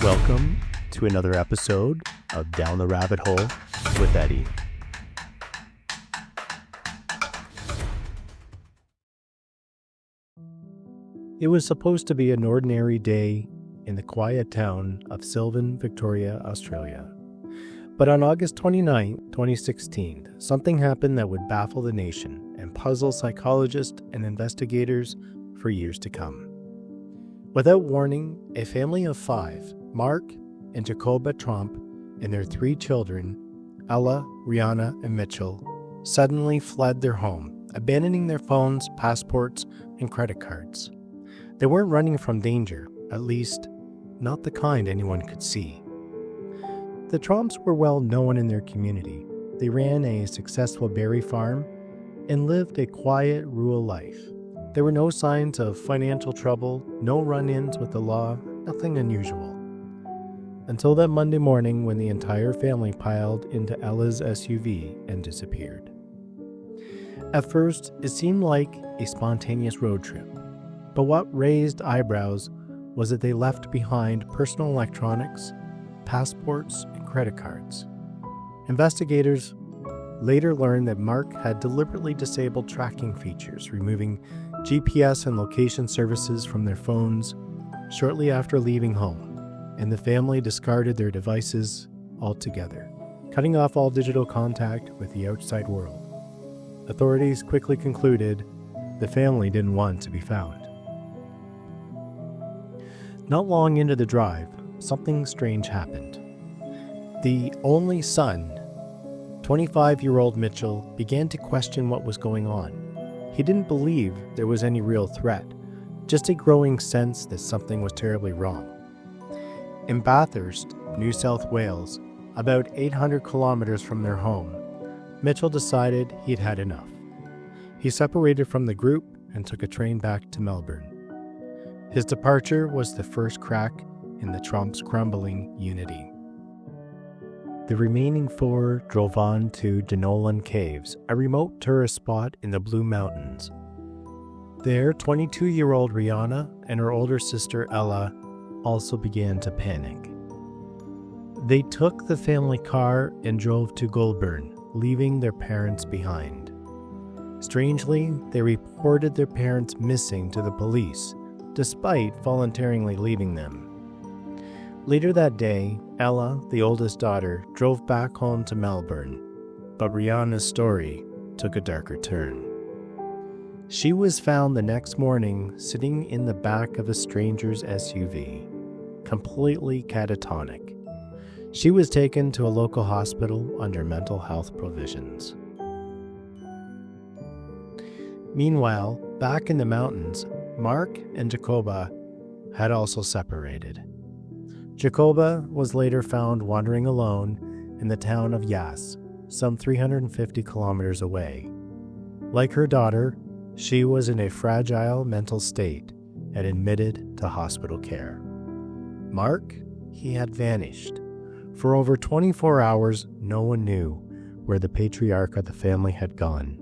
Welcome to another episode of Down the Rabbit Hole with Eddie. It was supposed to be an ordinary day in the quiet town of Sylvan, Victoria, Australia. But on August 29, 2016, something happened that would baffle the nation and puzzle psychologists and investigators for years to come. Without warning, a family of 5, Mark and Jacoba Tromp, and their 3 children, Ella, Rihanna, and Mitchell, suddenly fled their home, abandoning their phones, passports, and credit cards. They weren't running from danger, at least not the kind anyone could see. The Tromps were well known in their community. They ran a successful berry farm and lived a quiet, rural life. There were no signs of financial trouble, no run-ins with the law, nothing unusual. Until that Monday morning when the entire family piled into Ella's SUV and disappeared. At first, it seemed like a spontaneous road trip, but what raised eyebrows was that they left behind personal electronics, passports, and credit cards. Investigators later learned that Mark had deliberately disabled tracking features, removing GPS and location services from their phones shortly after leaving home, and the family discarded their devices altogether, cutting off all digital contact with the outside world. Authorities quickly concluded the family didn't want to be found. Not long into the drive, something strange happened. The only son, 25-year-old Mitchell, began to question what was going on. He didn't believe there was any real threat, just a growing sense that something was terribly wrong. In Bathurst, New South Wales, about 800 kilometers from their home, Mitchell decided he'd had enough. He separated from the group and took a train back to Melbourne. His departure was the first crack in the Tromps' crumbling unity. The remaining 4 drove on to Denolan Caves, a remote tourist spot in the Blue Mountains. There, 22-year-old Rihanna and her older sister Ella also began to panic. They took the family car and drove to Goulburn, leaving their parents behind. Strangely, they reported their parents missing to the police, despite voluntarily leaving them. Later that day, Ella, the oldest daughter, drove back home to Melbourne, but Rihanna's story took a darker turn. She was found the next morning sitting in the back of a stranger's SUV, completely catatonic. She was taken to a local hospital under mental health provisions. Meanwhile, back in the mountains, Mark and Jacoba had also separated. Jacoba was later found wandering alone in the town of Yass, some 350 kilometers away. Like her daughter, she was in a fragile mental state and admitted to hospital care. Mark, he had vanished. For over 24 hours, no one knew where the patriarch of the family had gone.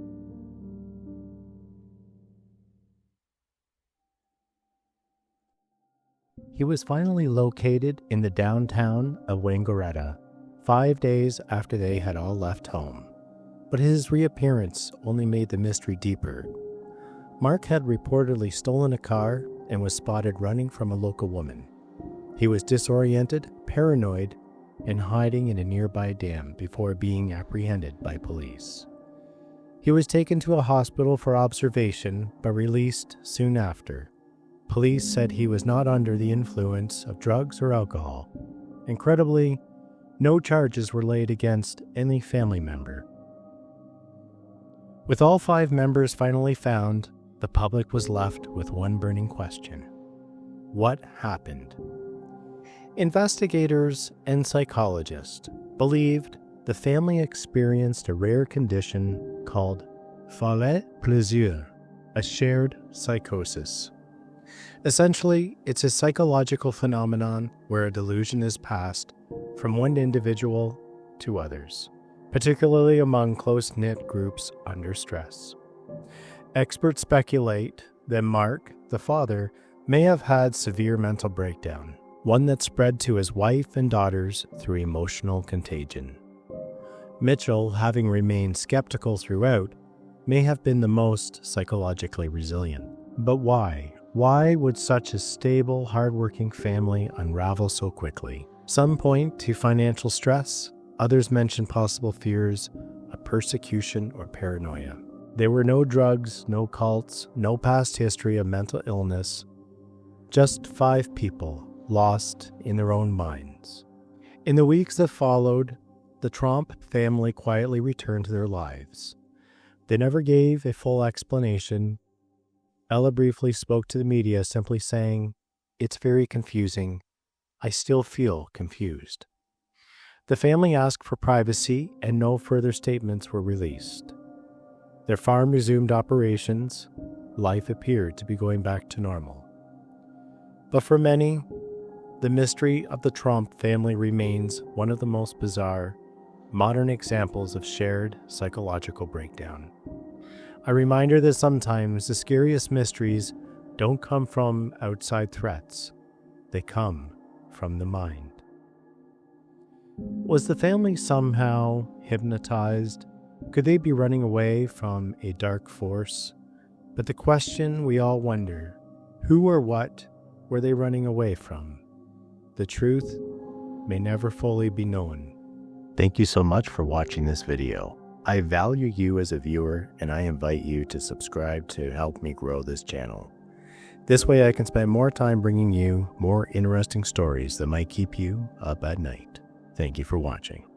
He was finally located in the downtown of Wangaratta, 5 days after they had all left home. But his reappearance only made the mystery deeper. Mark had reportedly stolen a car and was spotted running from a local woman. He was disoriented, paranoid, and hiding in a nearby dam before being apprehended by police. He was taken to a hospital for observation but released soon after. Police said he was not under the influence of drugs or alcohol. Incredibly, no charges were laid against any family member. With all 5 members finally found, the public was left with one burning question. What happened? Investigators and psychologists believed the family experienced a rare condition called folie plaisir, a shared psychosis. Essentially, it's a psychological phenomenon where a delusion is passed from one individual to others, particularly among close-knit groups under stress. Experts speculate that Mark, the father, may have had severe mental breakdown, one that spread to his wife and daughters through emotional contagion. Mitchell, having remained skeptical throughout, may have been the most psychologically resilient. But why? Why would such a stable, hardworking family unravel so quickly? Some point to financial stress, others mention possible fears of persecution or paranoia. There were no drugs, no cults, no past history of mental illness, just 5 people lost in their own minds. In the weeks that followed, the Tromp family quietly returned to their lives. They never gave a full explanation. Ella briefly spoke to the media, simply saying, "It's very confusing. I still feel confused." The family asked for privacy, and no further statements were released. Their farm resumed operations. Life appeared to be going back to normal. But for many, the mystery of the Tromp family remains one of the most bizarre, modern examples of shared psychological breakdown. A reminder that sometimes the scariest mysteries don't come from outside threats. They come from the mind. Was the family somehow hypnotized? Could they be running away from a dark force? But the question we all wonder, who or what were they running away from? The truth may never fully be known. Thank you so much for watching this video. I value you as a viewer, and I invite you to subscribe to help me grow this channel. This way I can spend more time bringing you more interesting stories that might keep you up at night. Thank you for watching.